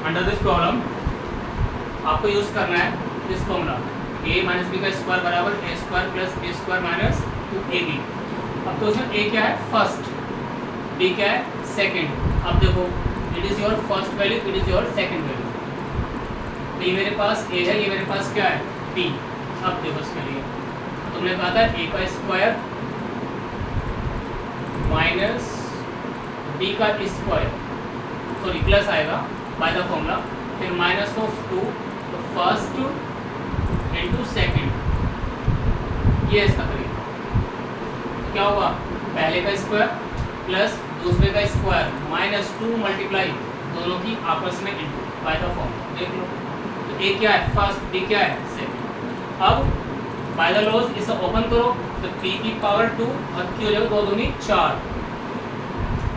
Under this problem आपको use करना है this formula a minus B का स्क्वायर बराबर a square plus b square minus 2ab। अब तो उसमें a क्या है फर्स्ट, b क्या है सेकंड। अब देखो it is your first value, it is your second value. तो ये मेरे पास a है, ये मेरे पास क्या है b। अब देखो इसके लिए तुमने कहा था a का स्क्वायर माइनस b का स्क्वायर, सॉरी प्लस आएगा बाय द फॉर्मूला, फिर माइनस ऑफ 2, तो फर्स्ट इंटू सेकेंड, ये इसका करिए क्या होगा, पहले का स्क्वायर प्लस दूसरे का स्क्वायर माइनस 2 मल्टीप्लाई दोनों की आपस में इंटू बाय द फॉर्मूला। देख लो तो ए क्या है फर्स्ट, बी क्या है सेकंड। अब बाय द लॉज इसे ओपन करो तो p की पावर 2 और q हो जाएगा 2 दूनी 4,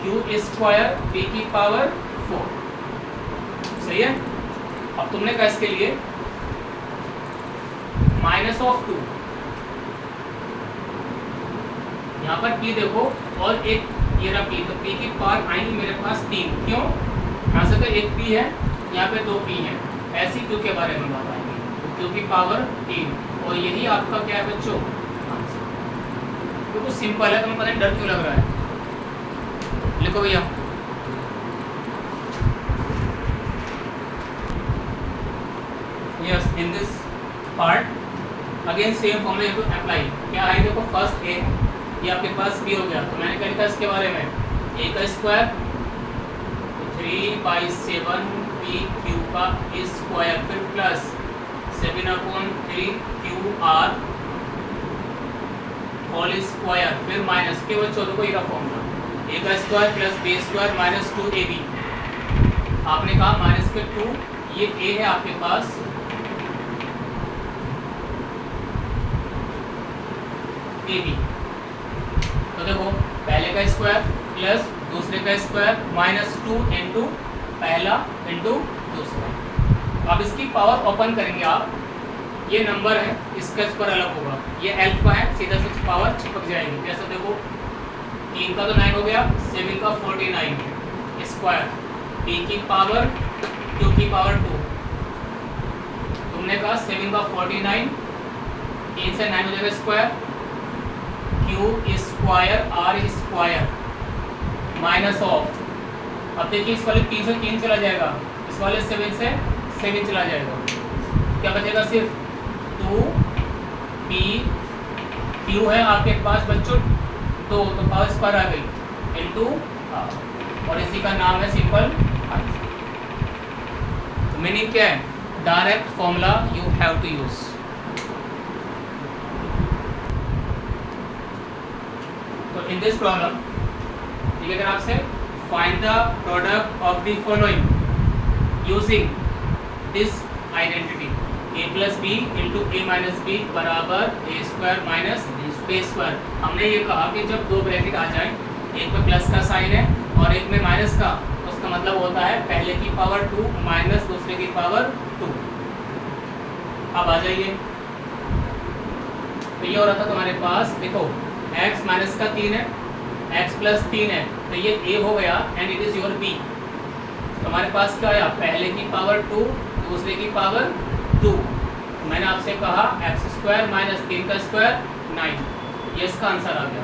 q स्क्वायर p की पावर 4। सही है। अब तुमने कहा इसके लिए माइनस ऑफ 2, यहाँ पर p देखो और एक ये रहा p, तो p की पावर आएंगी मेरे पास 3, क्यों, यहाँ से तो एक p है, यहाँ पे 2 p है, ऐसी q के बारे में बात आएगी, तो q की पावर 3, और यही आपका क्या है बच्चों आंसर। तो कुछ सिंपल है, तुम्हें पता नहीं डर क्यों लग रहा है। लिखो भैया yes in this part again same formula you apply. क्या है देखो फर्स्ट ए, ये आपके पास b हो गया, तो मैंने क्या लिखा इसके बारे में a का स्क्वायर 3/7 p q का स्क्वायर, फिर प्लस 7/3 QR होल स्क्वायर, फिर माइनस के बच्चों देखो ये फॉर्मूला a का square plus b square minus 2ab। आपने कहा माइनस के 2, ये a है आपके पास ab, तो देखो पहले का स्क्वायर प्लस दूसरे का स्क्वायर माइनस 2 इंटू पहला इंटू दूसरा। अब इसकी पावर ओपन करेंगे आप, ये नंबर है इसका स्क्वायर अलग होगा, ये अल्फा है, सीधा से पावर चिपक जाएगी। जैसे देखो 3 का तो 9 हो गया, 7 का 49 स्क्वायर, p की पावर q की पावर 2, तुमने कहा 7 का 49, 3 से 9 हो जाएगा square, q square r square minus of, अब देखिए इस वाले 3 से 3 चला जाएगा, इस वाले 7 से 7 चला जाएगा, क्या बचेगा सिर्फ 2p q है आपके पास बच्चों 2, तो पावर स्क्वायर आ गई इंटू r, और इसी का नाम है सिंपल आंसर। तो मीनिंग क्या है, direct formula you have to use. तो इन दिस प्रॉब्लम ठीक है, अगर आपसे find the product of the following using this identity a plus B into A minus B बराबर A square minus B square. हमने ये कहा कि जब दो ब्रैकेट आ जाए, एक में प्लस का साइन है और एक में माइनस का, उसका मतलब होता है पहले की पावर 2 माइनस दूसरे की पावर 2। अब आ जाइए, तो ये हो रहा था तुम्हारे पास, देखो x माइनस का 3 है, x प्लस 3 है, तो ये a हो गया and it is your b। तुम्हारे पास क्या आया, पहले की पावर 2 दूसरे की पावर 2। मैंने आपसे कहा एक्स स्क्वायर माइनस 3 का स्क्वायर 9, ये इसका आंसर आ गया।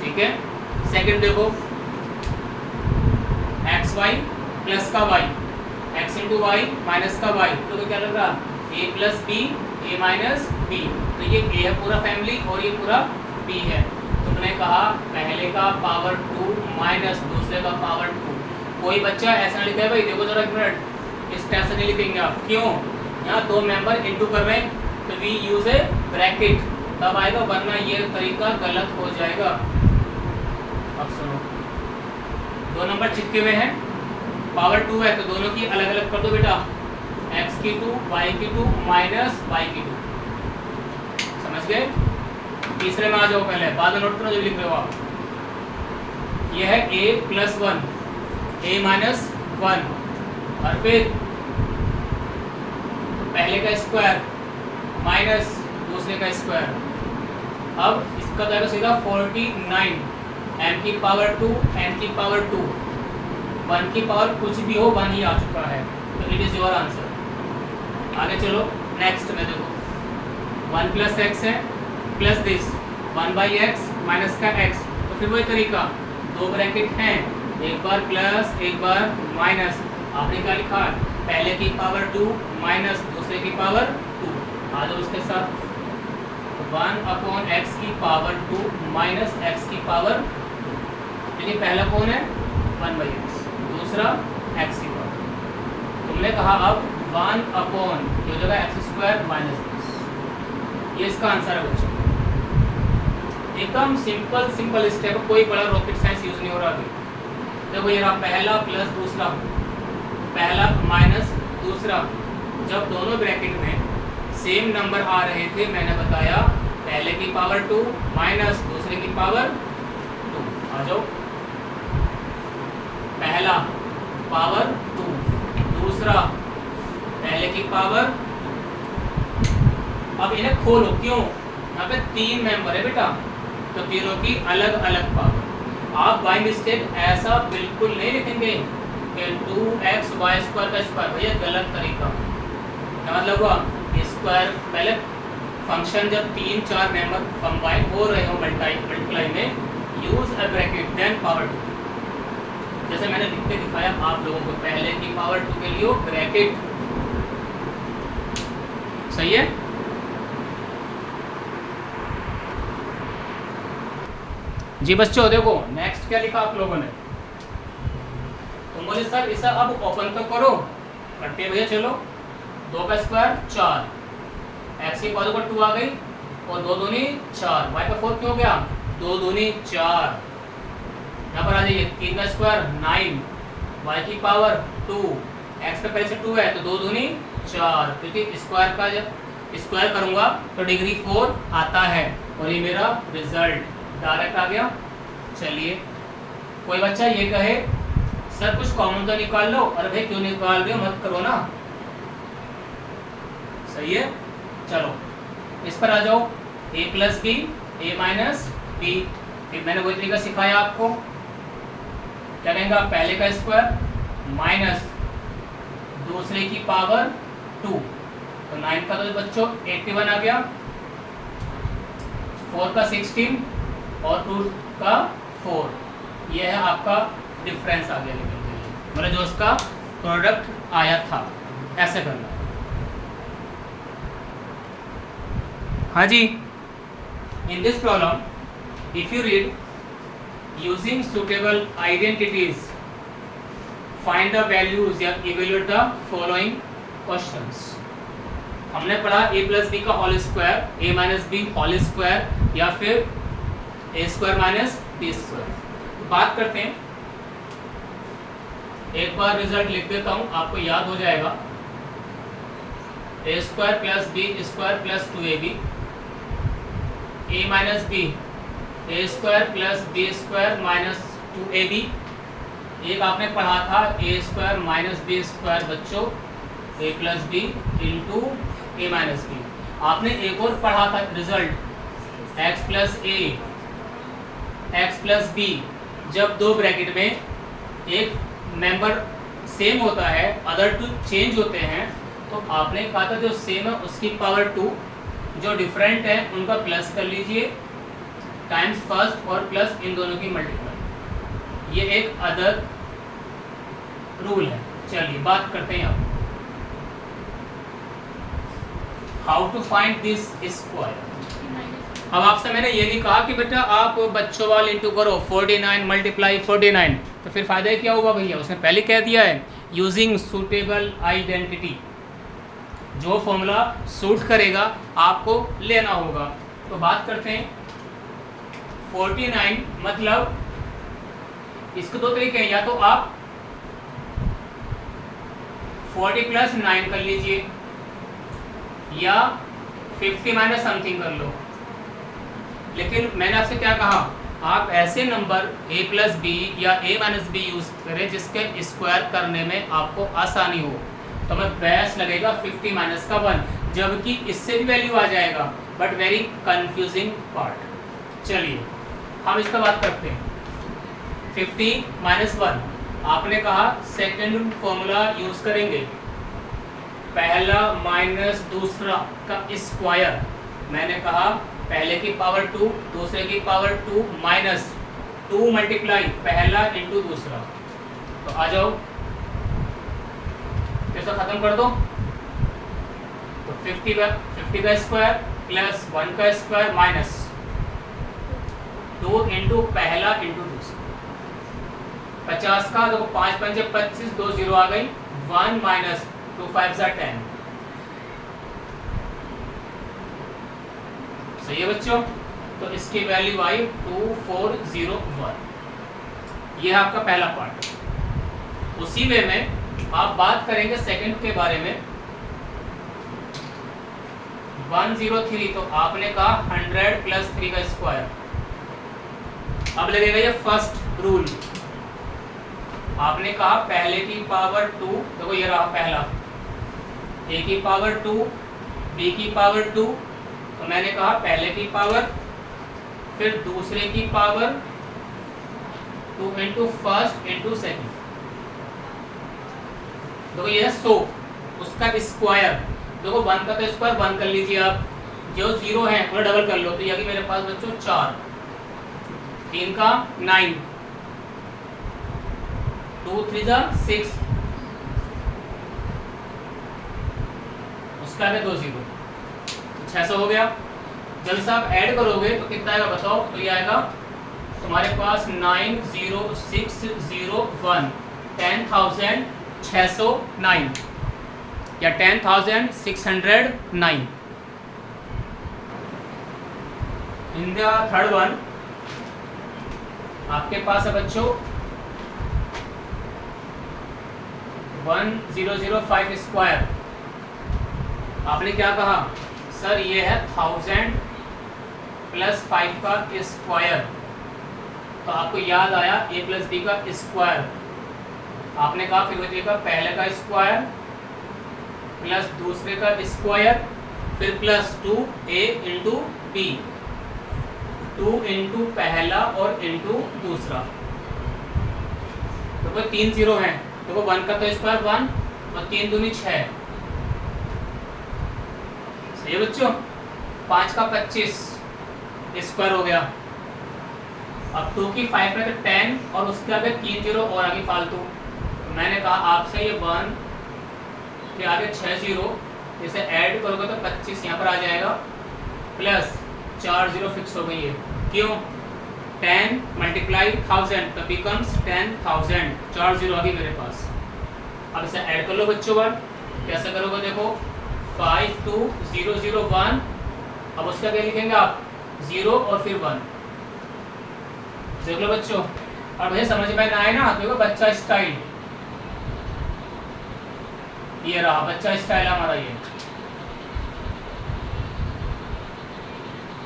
ठीक है, सेकंड देखो एक्स वाई प्लस का Y, X into Y minus का वाई, तो क्या लग रहा a plus B A minus B, तो ये a है पूरा फैमिली और ये पूरा b है। तुमने कहा पहले का पावर 2 माइनस दूसरे का पावर 2। कोई बच्चा ऐसा लिखा है भाई, देखो जरा एक मिनट, इस टाइप से नहीं लिखेंगे आप, क्यों, यहाँ दो मेंबर इंटू कर रहे हैं तो वी यूज ए ब्रैकेट तब आएगा, वरना ये तरीका गलत हो जाएगा। अब सुनो, दो नंबर चिपके हुए हैं, पावर 2 है तो दोनों की अलग अलग कर दो बेटा, x की 2 y की 2 माइनस y की 2। समझ गए। तीसरे में आ जाओ, पहले बाद में नोट करो जो लिख रहे हो आप। ये है a प्लस 1 a माइनस 1, और फिर पहले का स्क्वायर माइनस दूसरे का स्क्वायर। अब इसका जाएगा सीधा 49 m की पावर 2 n की पावर 2, 1 की पावर कुछ भी हो 1 ही आ चुका है, तो इट इज़ योर आंसर। आगे चलो नेक्स्ट में देखो 1 प्लस एक्स है प्लस दिस 1/x माइनस का x, तो फिर वही तरीका, दो ब्रैकेट हैं, एक बार प्लस एक बार माइनस। आपने क्या लिखा है, पहले की पावर 2 माइनस दूसरे की पावर 2, आ जाओ उसके साथ 1/x की पावर 2 माइनस x की पावर 2। देखिए पहला कौन है 1/x, दूसरा x की पावर। तुमने कहा अब 1/, ये जगह x² माइनस दिस, ये इसका आंसर है बच्चों। एकदम सिंपल स्टेप, कोई बड़ा रॉकेट साइंस यूज नहीं हो रहा अभी। देखो ये रहा पहला प्लस दूसरा, पहला माइनस दूसरा, जब दोनों ब्रैकेट में सेम नंबर आ रहे थे मैंने बताया पहले की पावर 2 माइनस दूसरे की पावर 2। आ जाओ, पहला पावर 2, दूसरा पहले की पावर। अब इन्हें खोलो, क्यों, यहाँ पे 3 मेंबर है बेटा, तो तीनों की अलग अलग पावर। आप बाय मिस्टेक ऐसा बिल्कुल नहीं लिखेंगे कि 2x² का स्क्वायर, भैया गलत तरीका। क्या मतलब हुआ, स्क्वायर पहले फंक्शन जब 3-4 मेंबर कंबाइन हो रहे हो मल्टीप्लाई में, use a bracket then power 2। जैसे मैंने लिख के दिखाया आप लोगों को, पहले की पावर 2 के लिए ब्रैकेट, सही है। जी बच्चों देखो नेक्स्ट क्या लिखा आप लोगों ने, तुम बोले सर इसे अब ओपन तो करो, करते हैं भैया चलो। 2 का स्क्वायर 4, x की पावर पर 2 आ गई, और 2 दूनी 4, y का 4 क्यों हो गया, 2 दूनी 4। यहाँ पर आ जाइए 3 का स्क्वायर 9, y की पावर 2, x का पहले से 2 है तो 2 दूनी 4, क्योंकि स्क्वायर का जब स्क्वायर करूंगा तो डिग्री 4 आता है, और ये मेरा रिजल्ट डायरेक्ट आ गया। चलिए कोई बच्चा ये कहे सर कुछ कॉमन तो निकाल लो, अरे भाई क्यों निकाल रहे हो, मत करो ना, सही है। चलो इस पर आ जाओ, a plus B a minus B, फिर मैंने वही तरीका सिखाया आपको, क्या कहेंगे आप, पहले का स्क्वायर माइनस दूसरे की पावर 2, तो 9 का तो बच्चों 81 आ गया, 4 का 16 और 2 का 4, ये है आपका डिफरेंस आ गया निकल के लिए, मतलब जो उसका प्रोडक्ट आया था। ऐसे करना, हाँ जी। In this problem if you read using suitable identities find the values या इवेल्यूएट द फॉलोइंग क्वेश्चंस। हमने पढ़ा a प्लस बी का whole square, a minus B whole square, या फिर a square minus B square. बात करते हैं, एक बार रिजल्ट लिख देता हूं आपको याद हो जाएगा, a square plus B square plus 2ab, a minus B a square plus B square minus 2ab। एक आपने पढ़ा था a square minus B square बच्चों, a plus B into a minus B. आपने एक और पढ़ा था result x plus a x plus B, जब दो ब्रैकेट में एक मेंबर सेम होता है अदर टू चेंज होते हैं, तो आपने कहा था जो सेम है उसकी पावर 2, जो डिफरेंट है उनका प्लस कर लीजिए टाइम्स फर्स्ट और प्लस इन दोनों की मल्टीप्लाई, ये एक अदर रूल है। चलिए बात करते हैं अब how to find this square. अब आपसे मैंने ये नहीं कहा कि बेटा आप बच्चों वाले इंटू करो 49 मल्टीप्लाई 49, तो फिर फायदा क्या हुआ भैया, उसने पहले कह दिया है यूजिंग सूटेबल आइडेंटिटी, जो फॉर्मूला सूट करेगा आपको लेना होगा। तो बात करते हैं 49, मतलब इसके दो तरीके हैं, या तो आप 40 प्लस 9 कर लीजिए, या 50 माइनस समथिंग कर लो। लेकिन मैंने आपसे क्या कहा, आप ऐसे नंबर a प्लस बी या a माइनस बी यूज करें जिसके स्क्वायर करने में आपको आसानी हो। तो हमें बेस्ट लगेगा 50 माइनस का 1, जबकि इससे भी वैल्यू आ जाएगा, बट वेरी कंफ्यूजिंग पार्ट। चलिए हम इसका बात करते हैं 50 माइनस 1। आपने कहा सेकंड फॉर्मूला यूज करेंगे, पहला माइनस दूसरा का स्क्वायर। मैंने कहा पहले की पावर 2 दूसरे की पावर 2 माइनस 2 मल्टीप्लाई पहला इंटू दूसरा। तो आ जाओ कैसे खत्म कर दो। तो 50 का स्क्वायर प्लस 1 का स्क्वायर माइनस 2 इंटू पहला इंटू दूसरा। 50 का देखो 5 पंजे 25, 2 जीरो आ गई, 1 माइनस 2 5 10। सही है बच्चों। तो इसकी वैल्यू आई 2401। ये है आपका पहला पार्ट। उसी वे में आप बात करेंगे सेकंड के बारे में। 103 तो आपने कहा 100 प्लस 3 का स्क्वायर। अब लगेगा ये फर्स्ट रूल। आपने कहा पहले की पावर 2, देखो ये रहा पहला, ए की पावर 2 बी की पावर 2। तो मैंने कहा पहले की पावर फिर दूसरे की power 2 into first into second. देखो ये है 100, उसका स्क्वायर। देखो 1 का तो स्क्वायर 1 कर लीजिए आप, जो 0 है उन्हें डबल कर लो। तो ये मेरे पास बच्चों 4, 3 का 9, 2 3 6, उसका है 2 0, 600 हो गया। जब से आप ऐड करोगे तो कितना आएगा बताओ। तो ये आएगा तुम्हारे पास 90601 10,609 या 10,609। इन द थर्ड वन आपके पास है बच्चों 1005 स्क्वायर। आपने क्या कहा सर ये है 1000 प्लस 5 का स्क्वायर। तो आपको याद आया a प्लस बी का स्क्वायर। आपने कहा फिर देखिएगा पहले का स्क्वायर प्लस दूसरे का स्क्वायर फिर plus 2a into B, 2 into पहला और इंटू दूसरा। तो कोई 3 जीरो हैं, तो वो 1 का तो स्क्वायर 1 और 3 दूनी 6। सही है बच्चों। 5 का 25 स्क्वायर हो गया। अब 2 की 5 में तो 10 और उसके आगे 3 जीरो और आगे फालतू। तो मैंने कहा आपसे ये 1 के आगे 6 जीरो, इसे ऐड करोगे तो 25 यहाँ पर आ जाएगा प्लस 4 जीरो फिक्स हो गई है। क्यों? 10 मल्टीप्लाई 1000 तो बिकम्स 10,000, 4 जीरो आ गई मेरे पास। अब इसे ऐड कर लो बच्चों। कैसे करोगे देखो 52001। अब उसका क्या लिखेंगे आप 0 और फिर 1। देख लो बच्चों। और भैया समझ में ना आए ना देखो बच्चा स्टाइल, ये रहा बच्चा स्टाइल हमारा। ये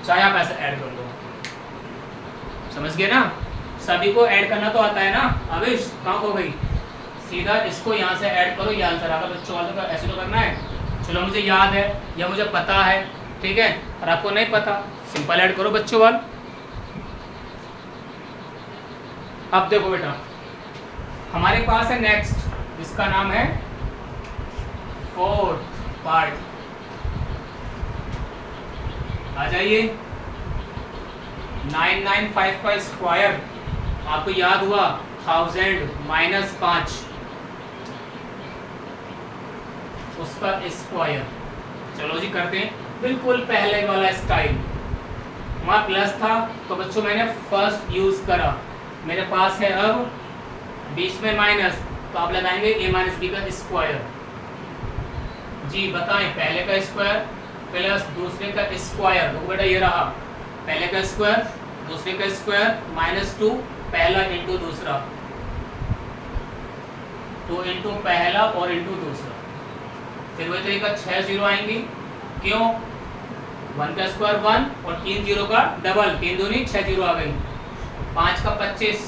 चाहे आप ऐसे ऐड कर लो, समझ गए ना। सभी को ऐड करना तो आता है ना। अविश कहाँ हो गई, सीधा इसको यहाँ से ऐड करो, ये आंसर आगा। बच्चों वालों का ऐसे तो करना है। चलो मुझे याद है या मुझे पता है, ठीक है, और आपको नहीं पता, सिंपल ऐड करो बच्चों वाल। अब देखो बेटा हमारे पास है नेक्स्ट, जिसका नाम है फोर्थ पार्ट। आ जाइए 995 का स्क्वायर आपको याद हुआ 1000 माइनस 5 उसका स्क्वायर। चलो जी करते हैं बिल्कुल पहले वाला स्टाइल। वहाँ प्लस था तो बच्चों मैंने फर्स्ट यूज करा। मेरे पास है अब बीच में माइनस, तो आप लगाएंगे a माइनस बी का स्क्वायर। जी बताएं पहले का स्क्वायर प्लस दूसरे का स्क्वायर। तो बेटा ये रहा पहले का स्क्वायर दूसरे का स्क्वायर माइनस 2 पहला इंटू दूसरा, 2 इंटू पहला और इंटू दूसरा। फिर वही तरीका 6 जीरो आएंगी। क्यों? 1 का स्क्वायर 1 और 3 जीरो का डबल, 3 दूनी 6 जीरो आ गई। 5 का 25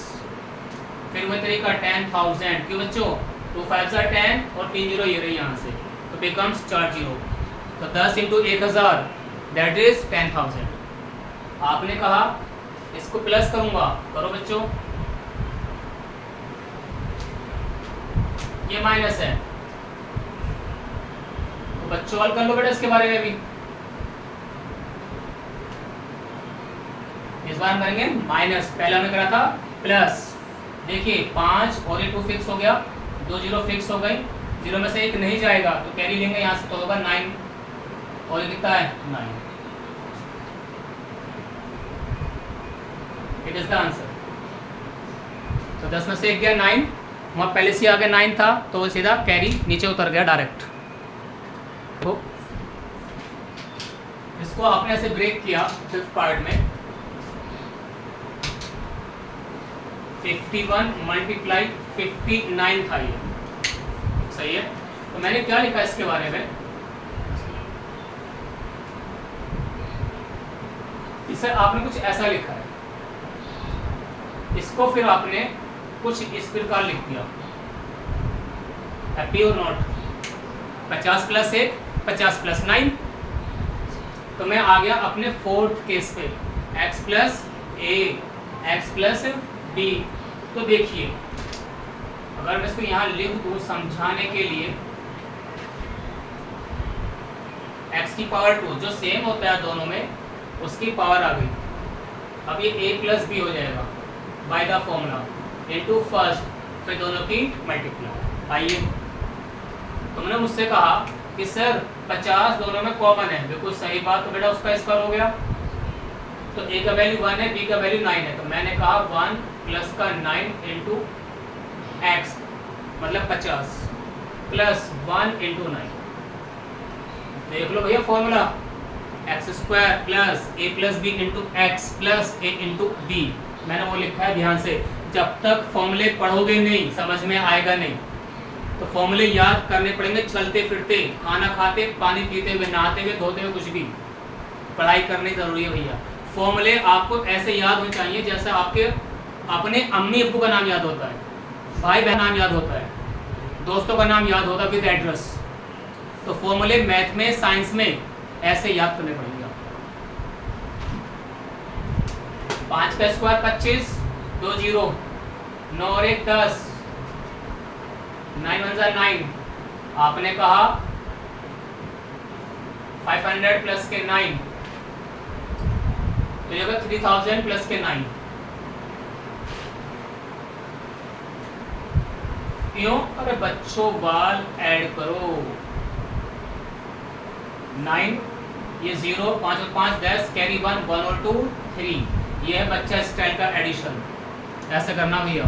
फिर वही तरीका 10,000। क्यों बच्चों? 2 5 10 और 3 जीरो ये रही यहाँ से, तो बिकम्स 4 जीरो। तो 10 इंटू 1000 दैट इज 10,000। आपने कहा इसको प्लस करूंगा, करो बच्चों। ये माइनस है, तो बच्चों हल कर लो बेटा इसके बारे में भी। इस बार हम करेंगे माइनस, पहला हमने करा था प्लस। देखिए 5 और ये 2 फिक्स हो गया, 2 जीरो फिक्स हो गई, जीरो में से एक नहीं जाएगा तो कैरी लेंगे यहाँ से, तो होगा 9 और ये कितना है 9। It is the answer. तो 10 में से एक गया 9, वहाँ पहले से आगे 9 था तो सीधा कैरी नीचे उतर गया डायरेक्ट। तो इसको आपने ऐसे ब्रेक किया 5th पार्ट में, 51 मल्टीप्लाई 59 था ये, सही है। तो मैंने क्या लिखा इसके बारे में, इसे आपने कुछ ऐसा लिखा है, इसको फिर आपने कुछ इस प्रकार लिख दिया, हैप्पी और नॉट, 50 प्लस 1 50 प्लस 9। तो मैं आ गया अपने 4th केस पे, x प्लस ए एक्स प्लस बी। तो देखिए अगर मैं इसको यहाँ लिख दूँ समझाने के लिए, x की पावर 2 जो सेम होता है दोनों में, उसकी पावर आ गई। अब ये a प्लस बी हो जाएगा by the formula into first, फिर दोनों की मल्टीप्लाई। आइए, तुमने मुझसे कहा कि सर 50 दोनों में कॉमन है, बिल्कुल सही बात। तो बेटा उसका स्क्वायर हो गया, तो a का वैल्यू 1 है, b का वैल्यू 9 है, तो मैंने कहा 1 प्लस का 9 इंटू एक्स मतलब 50 प्लस 1 इंटू 9। देख लो भैया formula, X square plus A plus B into X plus A into B. मैंने वो लिखा है ध्यान से, जब तक फॉर्मूले पढ़ोगे नहीं समझ में आएगा नहीं। तो फॉर्मूले याद करने पड़ेंगे चलते फिरते, खाना खाते, पानी पीते हुए, नहाते हुए, धोते हुए, कुछ भी। पढ़ाई करनी जरूरी है भैया। फॉर्मूले आपको ऐसे याद होने चाहिए जैसे आपके अपने अम्मी अब्बू का नाम याद होता है, भाई बहन नाम याद होता है, दोस्तों का नाम याद होता है विद एड्रेस। तो फॉर्मूले मैथ में साइंस में ऐसे याद करने पड़ेंगे। 5 का स्क्वायर 25, 2 जीरो, 9 और 1 10, 9 1 9। आपने कहा 500 प्लस के 9, तो ये 3000 प्लस के 9। क्यों? अरे बच्चों वाल ऐड करो, 9 ये 0, 5 और 5 10, कैरी 1 1 और 2 3। ये है बच्चा स्टाइल का एडिशन, ऐसे करना भैया।